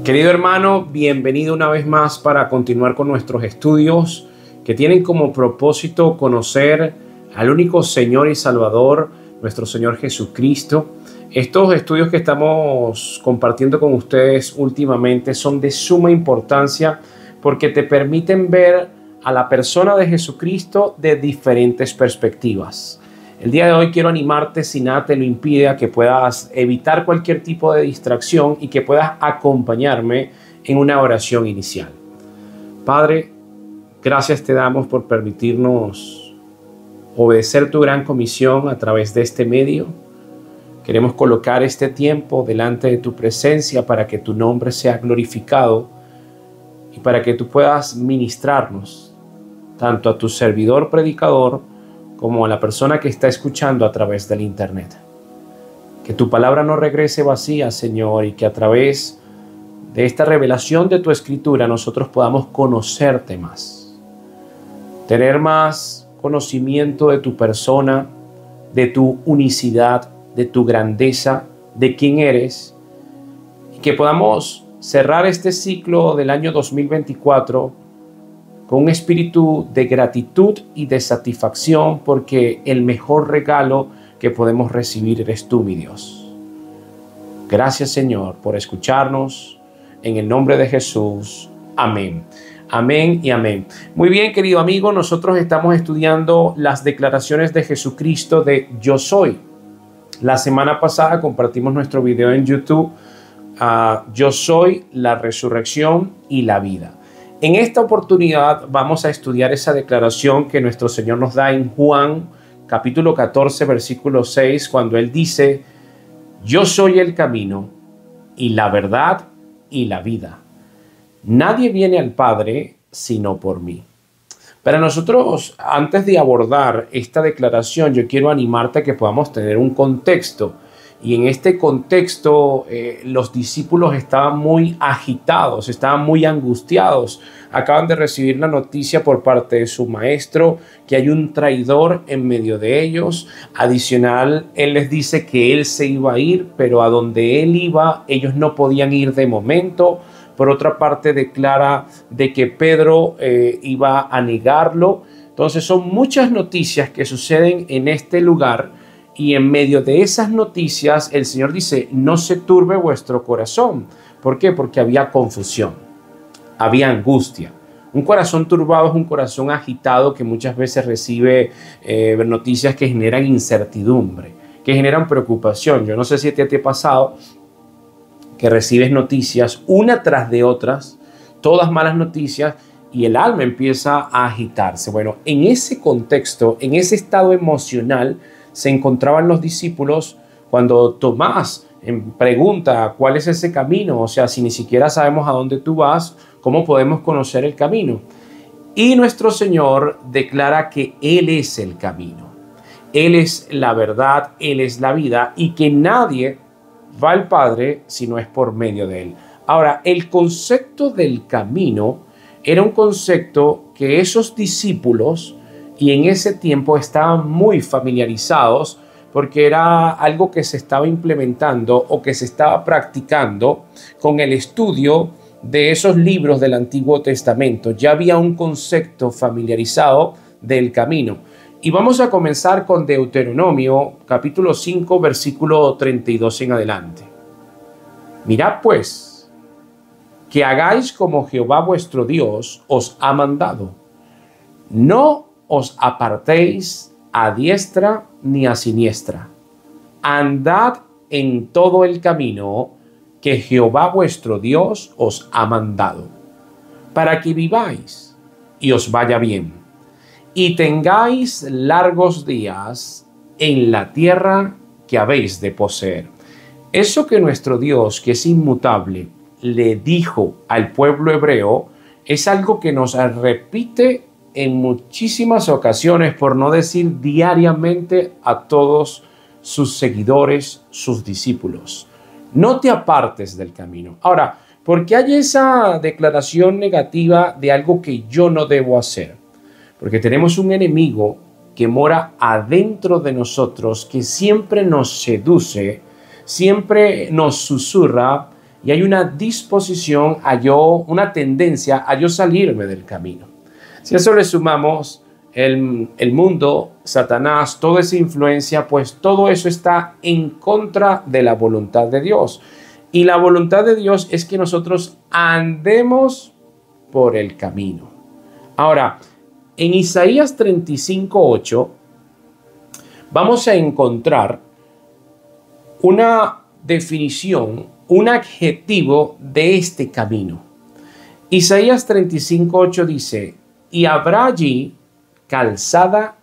Querido hermano, bienvenido una vez más para continuar con nuestros estudios que tienen como propósito conocer al único Señor y Salvador, nuestro Señor Jesucristo. Estos estudios que estamos compartiendo con ustedes últimamente son de suma importancia porque te permiten ver a la persona de Jesucristo de diferentes perspectivas. El día de hoy quiero animarte, si nada te lo impide, a que puedas evitar cualquier tipo de distracción y que puedas acompañarme en una oración inicial. Padre, gracias te damos por permitirnos obedecer tu gran comisión a través de este medio. Queremos colocar este tiempo delante de tu presencia para que tu nombre sea glorificado y para que tú puedas ministrarnos tanto a tu servidor predicador como a la persona que está escuchando a través del internet. Que tu palabra no regrese vacía, Señor, y que a través de esta revelación de tu escritura nosotros podamos conocerte más, tener más conocimiento de tu persona, de tu unicidad, de tu grandeza, de quién eres, y que podamos cerrar este ciclo del año 2024 con un espíritu de gratitud y de satisfacción, porque el mejor regalo que podemos recibir eres tú, mi Dios. Gracias, Señor, por escucharnos. En el nombre de Jesús. Amén. Amén y amén. Muy bien, querido amigo, nosotros estamos estudiando las declaraciones de Jesucristo de Yo Soy. La semana pasada compartimos nuestro video en YouTube, Yo Soy, la resurrección y la vida. En esta oportunidad vamos a estudiar esa declaración que nuestro Señor nos da en Juan capítulo 14, versículo 6, cuando Él dice: Yo soy el camino y la verdad y la vida. Nadie viene al Padre sino por mí. Para nosotros, antes de abordar esta declaración, yo quiero animarte a que podamos tener un contexto. Y en este contexto, los discípulos estaban muy agitados, estaban muy angustiados. Acaban de recibir la noticia por parte de su maestro que hay un traidor en medio de ellos. Adicional, él les dice que él se iba a ir, pero a donde él iba, ellos no podían ir de momento. Por otra parte, declara de que Pedro iba a negarlo. Entonces, son muchas noticias que suceden en este lugar. Y en medio de esas noticias, el Señor dice: no se turbe vuestro corazón. ¿Por qué? Porque había confusión, había angustia. Un corazón turbado es un corazón agitado que muchas veces recibe noticias que generan incertidumbre, que generan preocupación. Yo no sé si te ha pasado que recibes noticias una tras de otras, todas malas noticias, y el alma empieza a agitarse. Bueno, en ese contexto, en ese estado emocional, se encontraban los discípulos cuando Tomás pregunta: ¿cuál es ese camino? O sea, si ni siquiera sabemos a dónde tú vas, ¿cómo podemos conocer el camino? Y nuestro Señor declara que Él es el camino. Él es la verdad, Él es la vida, y que nadie va al Padre si no es por medio de Él. Ahora, el concepto del camino era un concepto que esos discípulos y en ese tiempo estaban muy familiarizados, porque era algo que se estaba implementando o que se estaba practicando con el estudio de esos libros del Antiguo Testamento. Ya había un concepto familiarizado del camino. Y vamos a comenzar con Deuteronomio capítulo 5, versículo 32 en adelante. Mirad pues, que hagáis como Jehová vuestro Dios os ha mandado. No os apartéis a diestra ni a siniestra. Andad en todo el camino que Jehová vuestro Dios os ha mandado, para que viváis y os vaya bien, y tengáis largos días en la tierra que habéis de poseer. Eso que nuestro Dios, que es inmutable, le dijo al pueblo hebreo, es algo que nos repite en muchísimas ocasiones, por no decir diariamente, a todos sus seguidores, sus discípulos. No te apartes del camino. Ahora, ¿por qué hay esa declaración negativa de algo que yo no debo hacer? Porque tenemos un enemigo que mora adentro de nosotros, que siempre nos seduce, siempre nos susurra y hay una disposición una tendencia a yo salirme del camino. Si a eso le sumamos el mundo, Satanás, toda esa influencia, pues todo eso está en contra de la voluntad de Dios. Y la voluntad de Dios es que nosotros andemos por el camino. Ahora, en Isaías 35:8 vamos a encontrar una definición, un adjetivo de este camino. Isaías 35:8 dice: y habrá allí calzada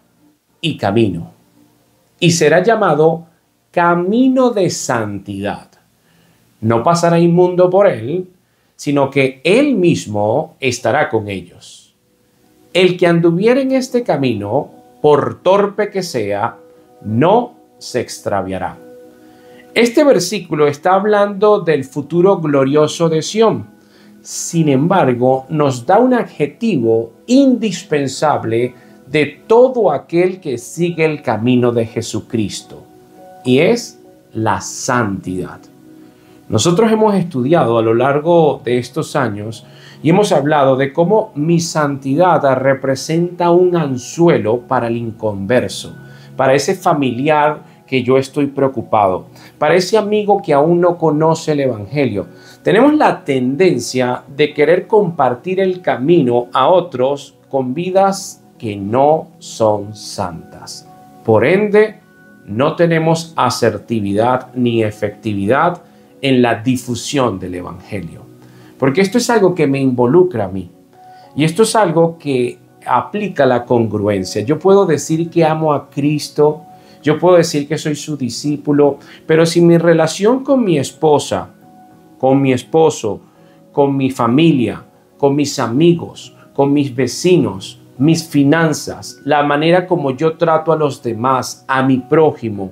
y camino, y será llamado camino de santidad. No pasará inmundo por él, sino que él mismo estará con ellos. El que anduviere en este camino, por torpe que sea, no se extraviará. Este versículo está hablando del futuro glorioso de Sión. Sin embargo, nos da un adjetivo indispensable de todo aquel que sigue el camino de Jesucristo, y es la santidad. Nosotros hemos estudiado a lo largo de estos años y hemos hablado de cómo mi santidad representa un anzuelo para el inconverso, para ese familiar que yo estoy preocupado, para ese amigo que aún no conoce el Evangelio. Tenemos la tendencia de querer compartir el camino a otros con vidas que no son santas. Por ende, no tenemos asertividad ni efectividad en la difusión del Evangelio. Porque esto es algo que me involucra a mí. Y esto es algo que aplica la congruencia. Yo puedo decir que amo a Cristo, yo puedo decir que soy su discípulo, pero si mi relación con mi esposa, con mi esposo, con mi familia, con mis amigos, con mis vecinos, mis finanzas, la manera como yo trato a los demás, a mi prójimo,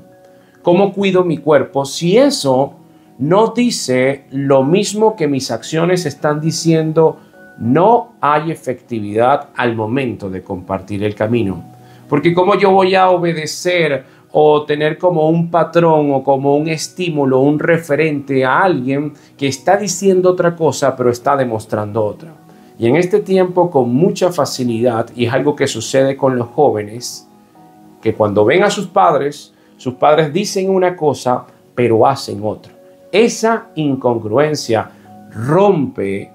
cómo cuido mi cuerpo, si eso no dice lo mismo que mis acciones están diciendo, no hay efectividad al momento de compartir el camino. Porque ¿cómo yo voy a obedecer o tener como un patrón o como un estímulo, un referente a alguien que está diciendo otra cosa pero está demostrando otra? Y en este tiempo, con mucha facilidad, y es algo que sucede con los jóvenes, que cuando ven a sus padres dicen una cosa pero hacen otra. Esa incongruencia rompe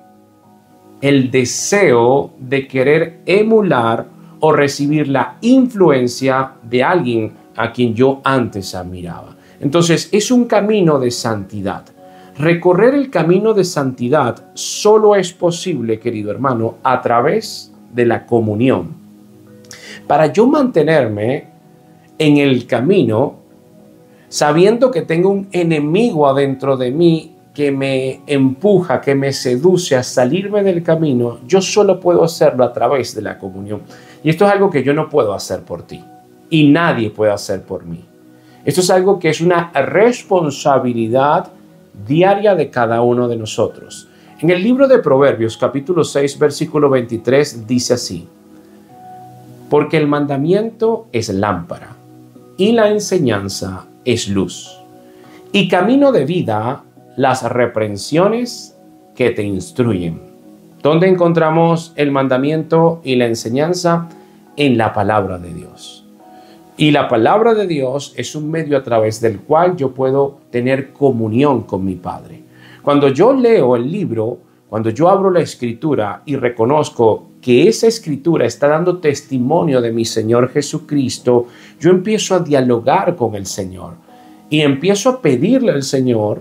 el deseo de querer emular o recibir la influencia de alguien a quien yo antes admiraba. Entonces, es un camino de santidad. Recorrer el camino de santidad solo es posible, querido hermano, a través de la comunión. Para yo mantenerme en el camino, sabiendo que tengo un enemigo adentro de mí que me empuja, que me seduce a salirme del camino, yo solo puedo hacerlo a través de la comunión. Y esto es algo que yo no puedo hacer por ti y nadie puede hacer por mí. Esto es algo que es una responsabilidad diaria de cada uno de nosotros. En el libro de Proverbios, capítulo 6, versículo 23, dice así: porque el mandamiento es lámpara y la enseñanza es luz, y camino de vida las reprensiones que te instruyen. ¿Dónde encontramos el mandamiento y la enseñanza? En la palabra de Dios. Y la palabra de Dios es un medio a través del cual yo puedo tener comunión con mi Padre. Cuando yo leo el libro, cuando yo abro la escritura y reconozco que esa escritura está dando testimonio de mi Señor Jesucristo, yo empiezo a dialogar con el Señor y empiezo a pedirle al Señor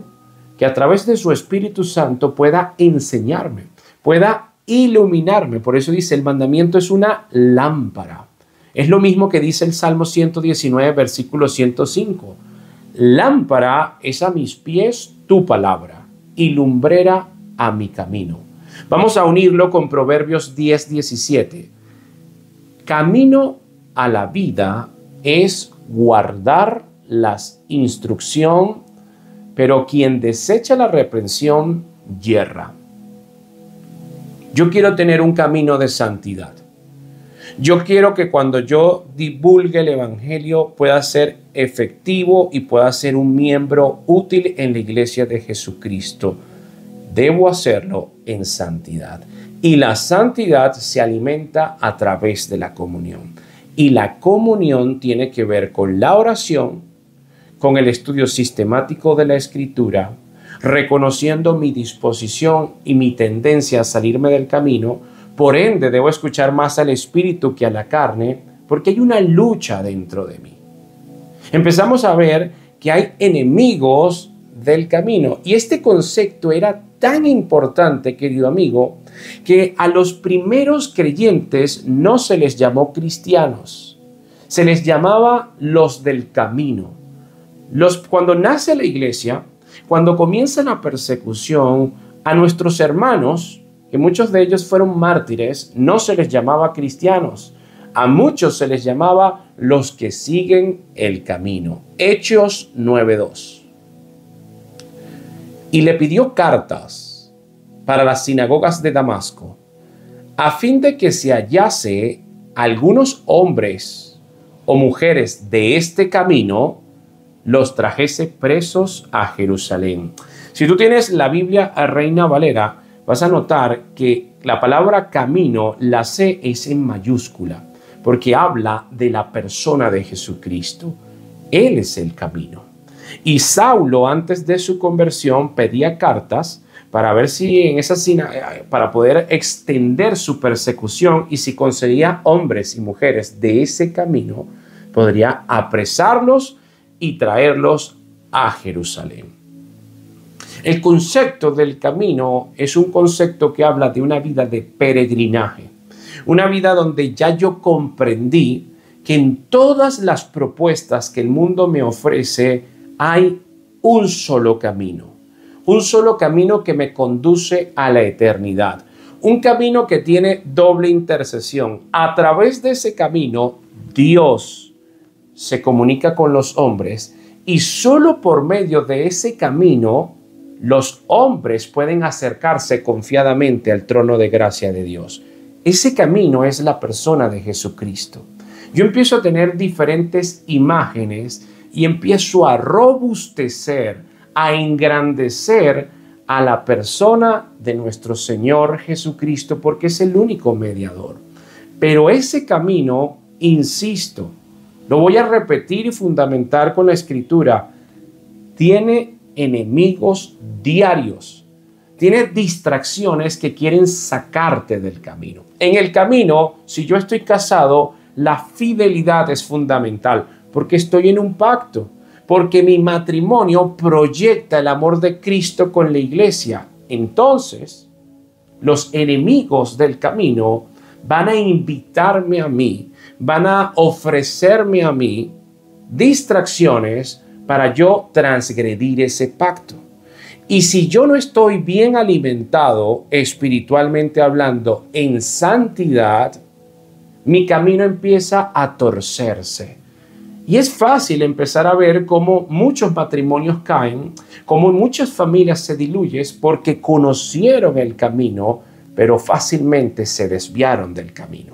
que a través de su Espíritu Santo pueda enseñarme, pueda iluminarme. Por eso dice, el mandamiento es una lámpara. Es lo mismo que dice el Salmo 119, versículo 105. Lámpara es a mis pies tu palabra y lumbrera a mi camino. Vamos a unirlo con Proverbios 10, 17. Camino a la vida es guardar las instrucción, pero quien desecha la reprensión yerra. Yo quiero tener un camino de santidad. Yo quiero que cuando yo divulgue el Evangelio pueda ser efectivo y pueda ser un miembro útil en la iglesia de Jesucristo. debo hacerlo en santidad. Y la santidad se alimenta a través de la comunión. Y la comunión tiene que ver con la oración, con el estudio sistemático de la Escritura, reconociendo mi disposición y mi tendencia a salirme del camino. Por ende, debo escuchar más al Espíritu que a la carne, porque hay una lucha dentro de mí. Empezamos a ver que hay enemigos del camino. Y este concepto era tan importante, querido amigo, que a los primeros creyentes no se les llamó cristianos. Se les llamaba los del camino. Cuando nace la iglesia, cuando comienza la persecución a nuestros hermanos, que muchos de ellos fueron mártires, no se les llamaba cristianos. A muchos se les llamaba los que siguen el camino. Hechos 9:2. Y le pidió cartas para las sinagogas de Damasco, a fin de que se hallase algunos hombres o mujeres de este camino, los trajese presos a Jerusalén. Si tú tienes la Biblia a Reina Valera, vas a notar que la palabra camino, la C es en mayúscula, porque habla de la persona de Jesucristo. Él es el camino. Y Saulo, antes de su conversión, pedía cartas para ver si en esa para poder extender su persecución, y si conseguía hombres y mujeres de ese camino, podría apresarlos y traerlos a Jerusalén. El concepto del camino es un concepto que habla de una vida de peregrinaje, una vida donde ya yo comprendí que en todas las propuestas que el mundo me ofrece hay un solo camino que me conduce a la eternidad, un camino que tiene doble intercesión. A través de ese camino, Dios se comunica con los hombres, y solo por medio de ese camino los hombres pueden acercarse confiadamente al trono de gracia de Dios. Ese camino es la persona de Jesucristo. Yo empiezo a tener diferentes imágenes y empiezo a robustecer, a engrandecer a la persona de nuestro Señor Jesucristo, porque es el único mediador. Pero ese camino, insisto, lo voy a repetir y fundamentar con la Escritura, tiene enemigos diarios, tiene distracciones que quieren sacarte del camino. En el camino, si yo estoy casado, la fidelidad es fundamental, porque estoy en un pacto, porque mi matrimonio proyecta el amor de Cristo con la iglesia. Entonces, los enemigos del camino van a invitarme a mí, van a ofrecerme a mí distracciones para yo transgredir ese pacto. Y si yo no estoy bien alimentado espiritualmente hablando en santidad, mi camino empieza a torcerse. Y es fácil empezar a ver cómo muchos matrimonios caen, cómo muchas familias se diluyen porque conocieron el camino, pero fácilmente se desviaron del camino.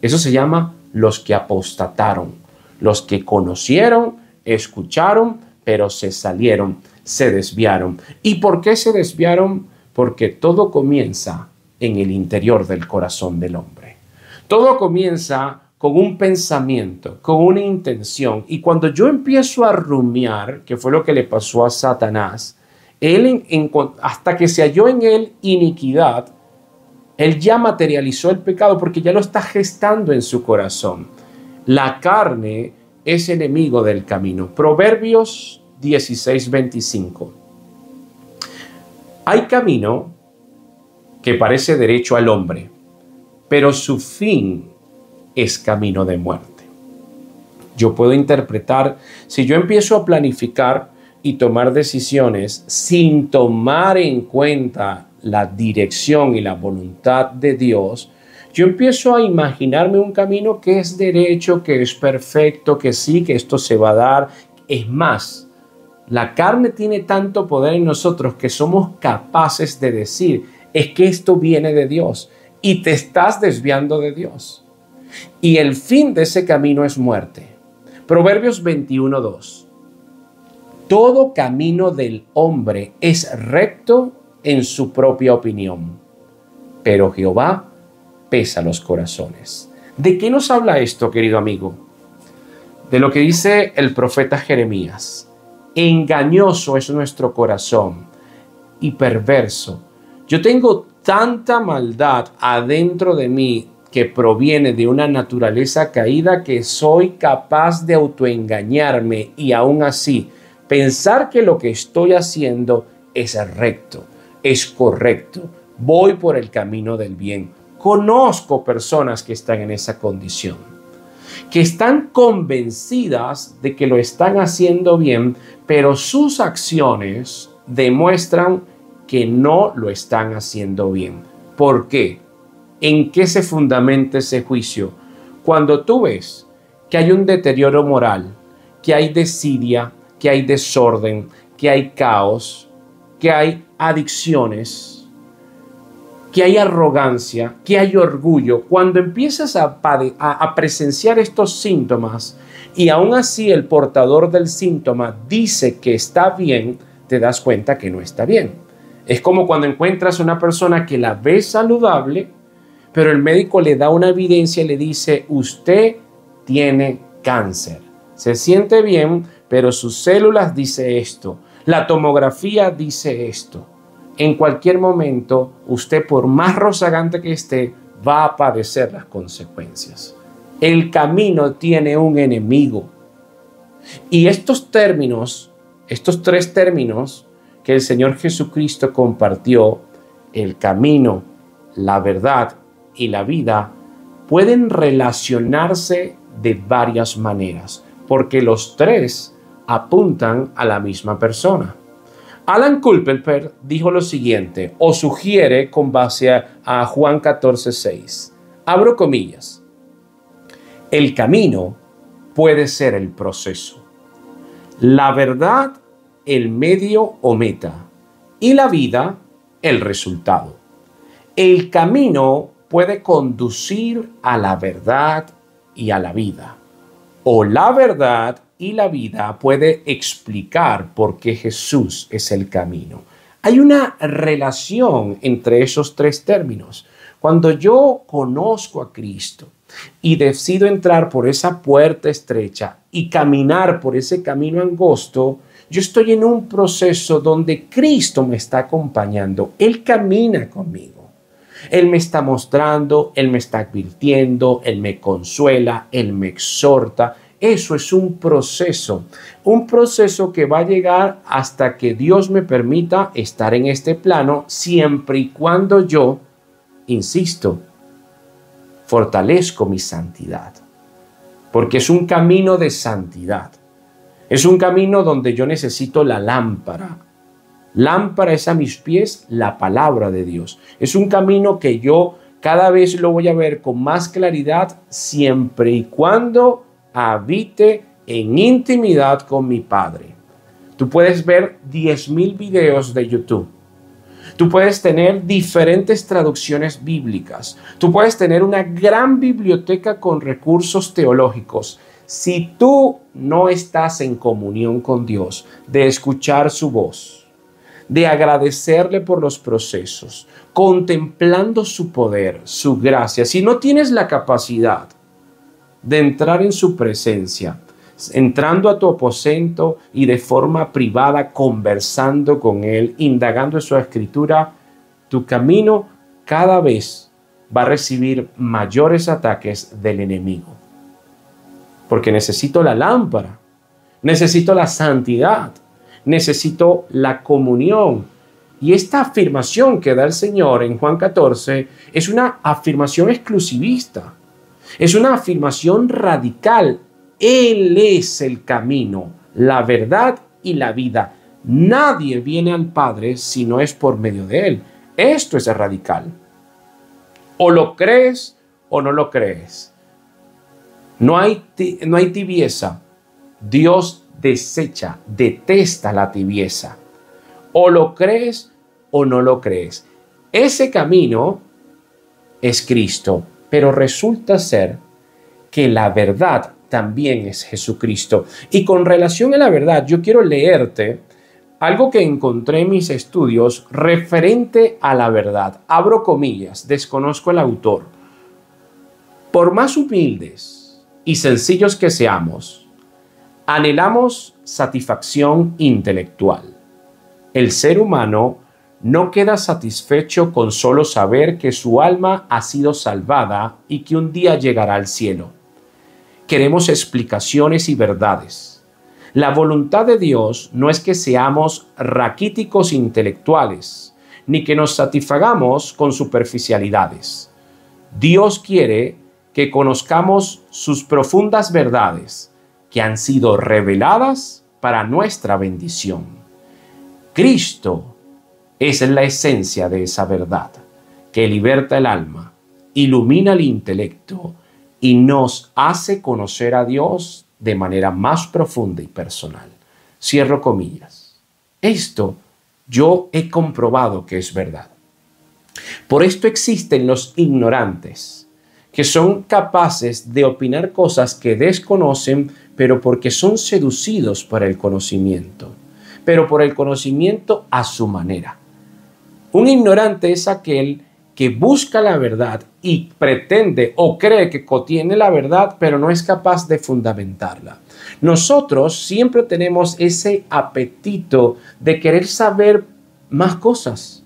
Eso se llama los que apostataron, los que conocieron, escucharon, pero se salieron, se desviaron. ¿Y por qué se desviaron? Porque todo comienza en el interior del corazón del hombre. Todo comienza con un pensamiento, con una intención. Y cuando yo empiezo a rumiar, que fue lo que le pasó a Satanás, él hasta que se halló en él iniquidad, él ya materializó el pecado porque ya lo está gestando en su corazón. La carne es enemigo del camino. Proverbios 16:25. Hay camino que parece derecho al hombre, pero su fin es camino de muerte. Yo puedo interpretar, si yo empiezo a planificar y tomar decisiones sin tomar en cuenta la dirección y la voluntad de Dios, yo empiezo a imaginarme un camino que es derecho, que es perfecto, que sí, que esto se va a dar. Es más, la carne tiene tanto poder en nosotros que somos capaces de decir, es que esto viene de Dios y te estás desviando de Dios. Y el fin de ese camino es muerte. Proverbios 21:2. Todo camino del hombre es recto en su propia opinión, pero Jehová pesa los corazones. ¿De qué nos habla esto, querido amigo? De lo que dice el profeta Jeremías. Engañoso es nuestro corazón y perverso. Yo tengo tanta maldad adentro de mí que proviene de una naturaleza caída que soy capaz de autoengañarme y aún así pensar que lo que estoy haciendo es recto, es correcto, voy por el camino del bien. Conozco personas que están en esa condición, que están convencidas de que lo están haciendo bien, pero sus acciones demuestran que no lo están haciendo bien. ¿Por qué? ¿En qué se fundamenta ese juicio? Cuando tú ves que hay un deterioro moral, que hay desidia, que hay desorden, que hay caos, que hay adicciones, que hay arrogancia, que hay orgullo, cuando empiezas a presenciar estos síntomas y aún así el portador del síntoma dice que está bien, te das cuenta que no está bien. Es como cuando encuentras una persona que la ves saludable, pero el médico le da una evidencia y le dice, usted tiene cáncer. Se siente bien, pero sus células dice esto. La tomografía dice esto. En cualquier momento, usted, por más rozagante que esté, va a padecer las consecuencias. El camino tiene un enemigo. Y estos términos, estos tres términos que el Señor Jesucristo compartió, el camino, la verdad y la vida, pueden relacionarse de varias maneras, porque los tres apuntan a la misma persona. Alan Culpeper dijo lo siguiente, o sugiere con base a Juan 14:6. Abro comillas. El camino puede ser el proceso, la verdad el medio o meta y la vida el resultado. El camino puede conducir a la verdad y a la vida, o la verdad y la vida puede explicar por qué Jesús es el camino. Hay una relación entre esos tres términos. Cuando yo conozco a Cristo y decido entrar por esa puerta estrecha y caminar por ese camino angosto, yo estoy en un proceso donde Cristo me está acompañando. Él camina conmigo. Él me está mostrando, Él me está advirtiendo, Él me consuela, Él me exhorta. Eso es un proceso que va a llegar hasta que Dios me permita estar en este plano, siempre y cuando yo, insisto, fortalezco mi santidad. Porque es un camino de santidad. Es un camino donde yo necesito la lámpara. Lámpara es a mis pies la palabra de Dios. Es un camino que yo cada vez lo voy a ver con más claridad siempre y cuando habite en intimidad con mi Padre. Tú puedes ver 10,000 videos de YouTube. Tú puedes tener diferentes traducciones bíblicas. Tú puedes tener una gran biblioteca con recursos teológicos. Si tú no estás en comunión con Dios, de escuchar su voz, de agradecerle por los procesos, contemplando su poder, su gracia, si no tienes la capacidad de entrar en su presencia, entrando a tu aposento y de forma privada conversando con Él, indagando en su escritura, tu camino cada vez va a recibir mayores ataques del enemigo. Porque necesito la lámpara, necesito la santidad, necesito la comunión. Y esta afirmación que da el Señor en Juan 14 es una afirmación exclusivista, es una afirmación radical. Él es el camino, la verdad y la vida. Nadie viene al Padre si no es por medio de Él. Esto es radical. O lo crees o no lo crees. No hay tibieza. Dios detesta la tibieza. O lo crees o no lo crees. Ese camino es Cristo, pero resulta ser que la verdad también es Jesucristo. Y con relación a la verdad, yo quiero leerte algo que encontré en mis estudios referente a la verdad. Abro comillas, desconozco el autor. Por más humildes y sencillos que seamos, anhelamos satisfacción intelectual. El ser humano no queda satisfecho con solo saber que su alma ha sido salvada y que un día llegará al cielo. Queremos explicaciones y verdades. La voluntad de Dios no es que seamos raquíticos intelectuales, ni que nos satisfagamos con superficialidades. Dios quiere que conozcamos sus profundas verdades, que han sido reveladas para nuestra bendición. Cristo es la esencia de esa verdad, que liberta el alma, ilumina el intelecto y nos hace conocer a Dios de manera más profunda y personal. Cierro comillas. Esto yo he comprobado que es verdad. Por esto existen los ignorantes, que son capaces de opinar cosas que desconocen, pero porque son seducidos por el conocimiento, pero por el conocimiento a su manera. Un ignorante es aquel que busca la verdad y pretende o cree que contiene la verdad, pero no es capaz de fundamentarla. Nosotros siempre tenemos ese apetito de querer saber más cosas,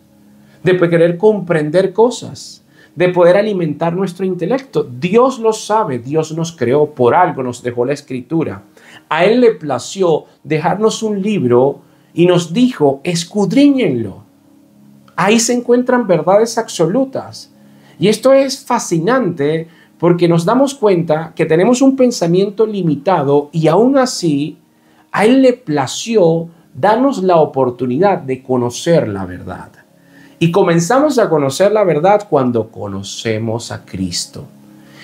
de querer comprender cosas, de poder alimentar nuestro intelecto. Dios lo sabe, Dios nos creó, por algo nos dejó la escritura. A Él le plació dejarnos un libro y nos dijo, escudriñenlo. Ahí se encuentran verdades absolutas. Y esto es fascinante porque nos damos cuenta que tenemos un pensamiento limitado y aún así a Él le plació darnos la oportunidad de conocer la verdad. Y comenzamos a conocer la verdad cuando conocemos a Cristo.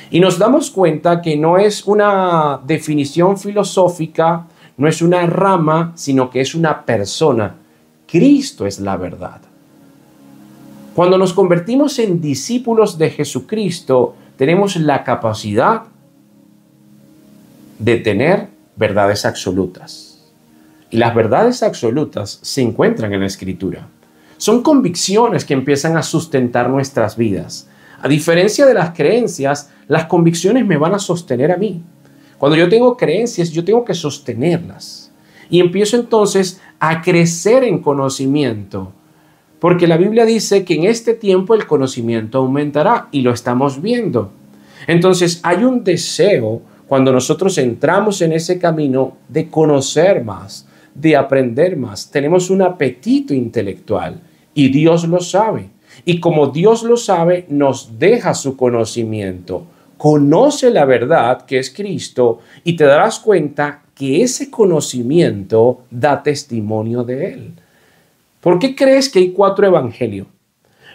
Y nos damos cuenta que no es una definición filosófica, no es una rama, sino que es una persona. Cristo es la verdad. Cuando nos convertimos en discípulos de Jesucristo, tenemos la capacidad de tener verdades absolutas. Y las verdades absolutas se encuentran en la Escritura. Son convicciones que empiezan a sustentar nuestras vidas. A diferencia de las creencias, las convicciones me van a sostener a mí. Cuando yo tengo creencias, yo tengo que sostenerlas. Y empiezo entonces a crecer en conocimiento. Porque la Biblia dice que en este tiempo el conocimiento aumentará y lo estamos viendo. Entonces hay un deseo cuando nosotros entramos en ese camino de conocer más, de aprender más. Tenemos un apetito intelectual y Dios lo sabe. Y como Dios lo sabe, nos deja su conocimiento. Conoce la verdad que es Cristo y te darás cuenta que ese conocimiento da testimonio de Él. ¿Por qué crees que hay 4 evangelios?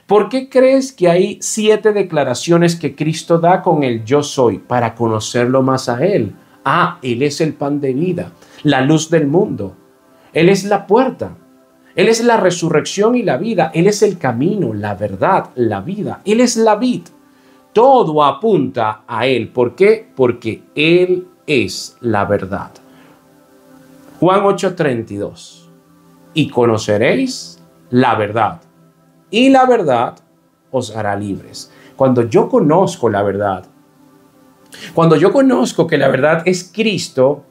¿Por qué crees que hay 7 declaraciones que Cristo da con el yo soy para conocerlo más a Él? Él es el pan de vida, la luz del mundo. Él es la puerta. Él es la resurrección y la vida. Él es el camino, la verdad, la vida. Él es la vid. Todo apunta a Él. ¿Por qué? Porque Él es la verdad. Juan 8:32. Y conoceréis la verdad, y la verdad os hará libres. Cuando yo conozco la verdad, cuando yo conozco que la verdad es Cristo,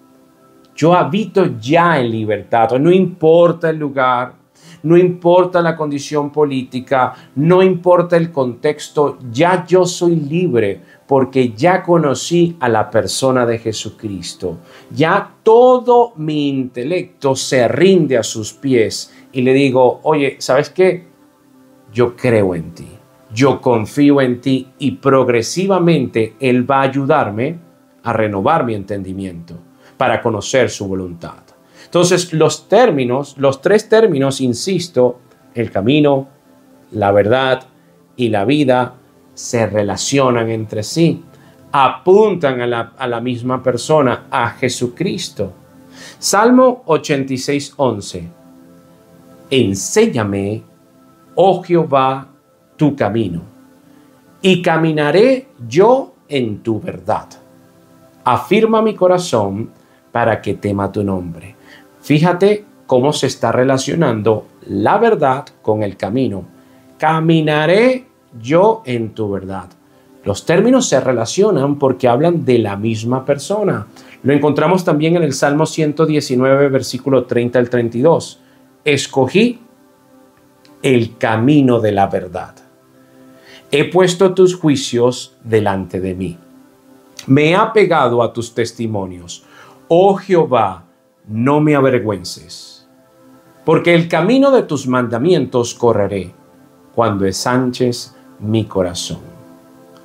yo habito ya en libertad. No importa el lugar, no importa la condición política, no importa el contexto, ya yo soy libre porque ya conocí a la persona de Jesucristo. Ya todo mi intelecto se rinde a sus pies y le digo, oye, ¿sabes qué? Yo creo en ti, yo confío en ti y progresivamente Él va a ayudarme a renovar mi entendimiento para conocer su voluntad. Entonces, los 3 términos, insisto, el camino, la verdad y la vida, se relacionan entre sí, apuntan a la misma persona, a Jesucristo. Salmo 86:11. Enséñame, oh Jehová, tu camino, y caminaré yo en tu verdad. Afirma mi corazón para que tema tu nombre. Fíjate cómo se está relacionando la verdad con el camino. Caminaré yo en tu verdad. Los términos se relacionan porque hablan de la misma persona. Lo encontramos también en el Salmo 119, versículo 30 al 32. Escogí el camino de la verdad. He puesto tus juicios delante de mí. Me he apegado a tus testimonios. Oh Jehová, no me avergüences, porque el camino de tus mandamientos correré cuando ensanches mi corazón.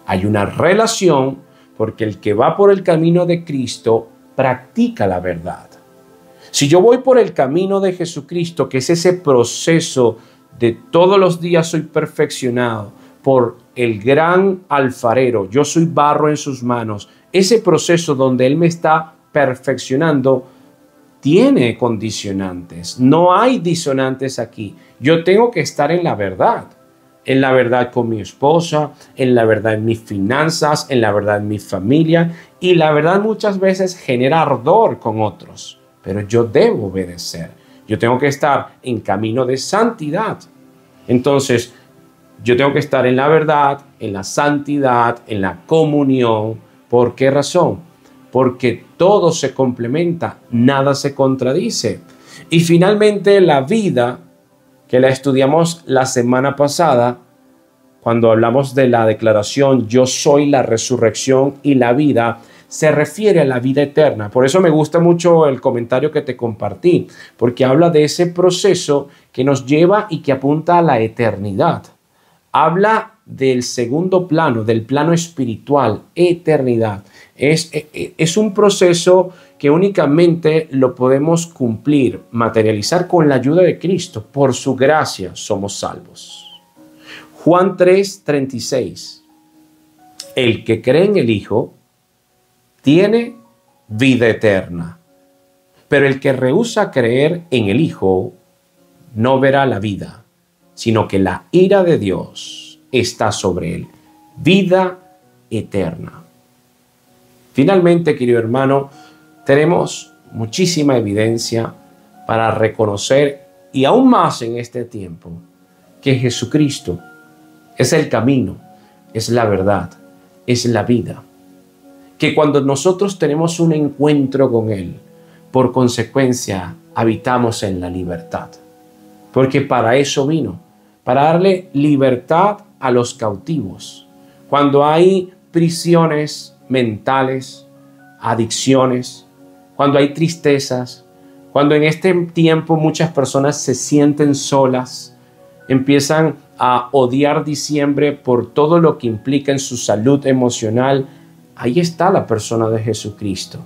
Hay una relación porque el que va por el camino de Cristo practica la verdad. Si yo voy por el camino de Jesucristo, que es ese proceso de todos los días soy perfeccionado por el gran alfarero, yo soy barro en sus manos, ese proceso donde Él me está perfeccionando tiene condicionantes, no hay disonantes aquí. Yo tengo que estar en la verdad con mi esposa, en la verdad en mis finanzas, en la verdad en mi familia, y la verdad muchas veces genera ardor con otros, pero yo debo obedecer. Yo tengo que estar en camino de santidad. Entonces, yo tengo que estar en la verdad, en la santidad, en la comunión. ¿Por qué razón? Porque todo se complementa, nada se contradice. Y finalmente la vida, que la estudiamos la semana pasada, cuando hablamos de la declaración yo soy la resurrección y la vida, se refiere a la vida eterna. Por eso me gusta mucho el comentario que te compartí, porque habla de ese proceso que nos lleva y que apunta a la eternidad. Habla del segundo plano, del plano espiritual, eternidad. Es un proceso que únicamente lo podemos cumplir, materializar con la ayuda de Cristo. Por su gracia somos salvos. Juan 3:36. El que cree en el Hijo tiene vida eterna, pero el que rehúsa creer en el Hijo no verá la vida, sino que la ira de Dios está sobre él. Vida eterna. Finalmente, querido hermano, tenemos muchísima evidencia para reconocer, y aún más en este tiempo, que Jesucristo es el camino, es la verdad, es la vida. Que cuando nosotros tenemos un encuentro con Él, por consecuencia, habitamos en la libertad. Porque para eso vino, para darle libertad a los cautivos. Cuando hay prisiones mentales, adicciones, cuando hay tristezas, cuando en este tiempo muchas personas se sienten solas, empiezan a odiar diciembre por todo lo que implica en su salud emocional, ahí está la persona de Jesucristo.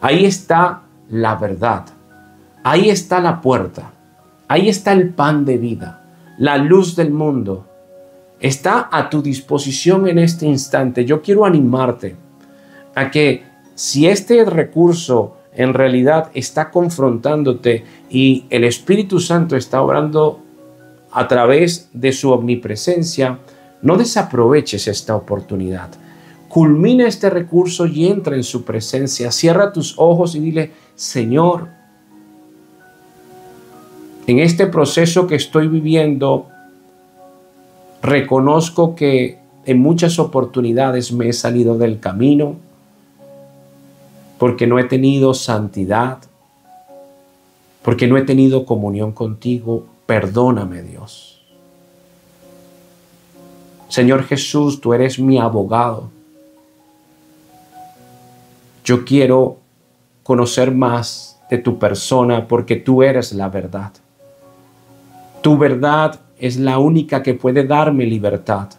Ahí está la verdad. Ahí está la puerta. Ahí está el pan de vida, la luz del mundo. Está a tu disposición en este instante. Yo quiero animarte a que si este recurso en realidad está confrontándote y el Espíritu Santo está obrando a través de su omnipresencia, no desaproveches esta oportunidad. Culmina este recurso y entra en su presencia. Cierra tus ojos y dile: Señor, en este proceso que estoy viviendo, reconozco que en muchas oportunidades me he salido del camino porque no he tenido santidad, porque no he tenido comunión contigo. Perdóname, Dios. Señor Jesús, tú eres mi abogado. Yo quiero conocer más de tu persona porque tú eres la verdad. Tu verdad es la única que puede darme libertad.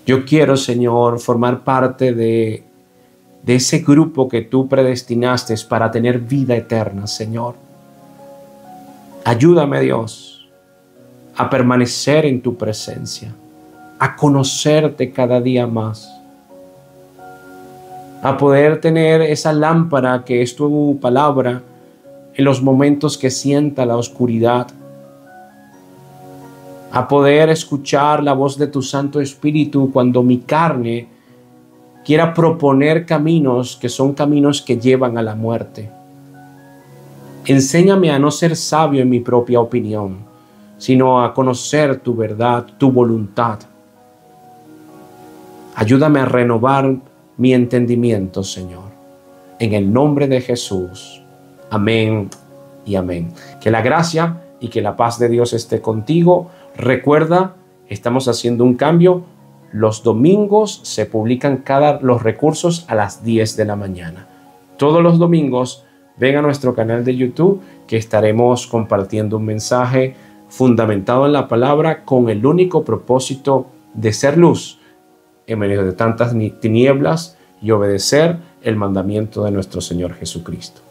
Yo quiero, Señor, formar parte de ese grupo que tú predestinaste para tener vida eterna, Señor. Ayúdame, Dios, a permanecer en tu presencia, a conocerte cada día más, a poder tener esa lámpara que es tu palabra en los momentos que sienta la oscuridad, a poder escuchar la voz de tu Santo Espíritu cuando mi carne quiera proponer caminos que son caminos que llevan a la muerte. Enséñame a no ser sabio en mi propia opinión, sino a conocer tu verdad, tu voluntad. Ayúdame a renovar mi entendimiento, Señor. En el nombre de Jesús. Amén y amén. Que la gracia y que la paz de Dios esté contigo. Recuerda, estamos haciendo un cambio. Los domingos se publican los recursos a las 10 de la mañana. Todos los domingos ven a nuestro canal de YouTube, que estaremos compartiendo un mensaje fundamentado en la palabra con el único propósito de ser luz en medio de tantas tinieblas y obedecer el mandamiento de nuestro Señor Jesucristo.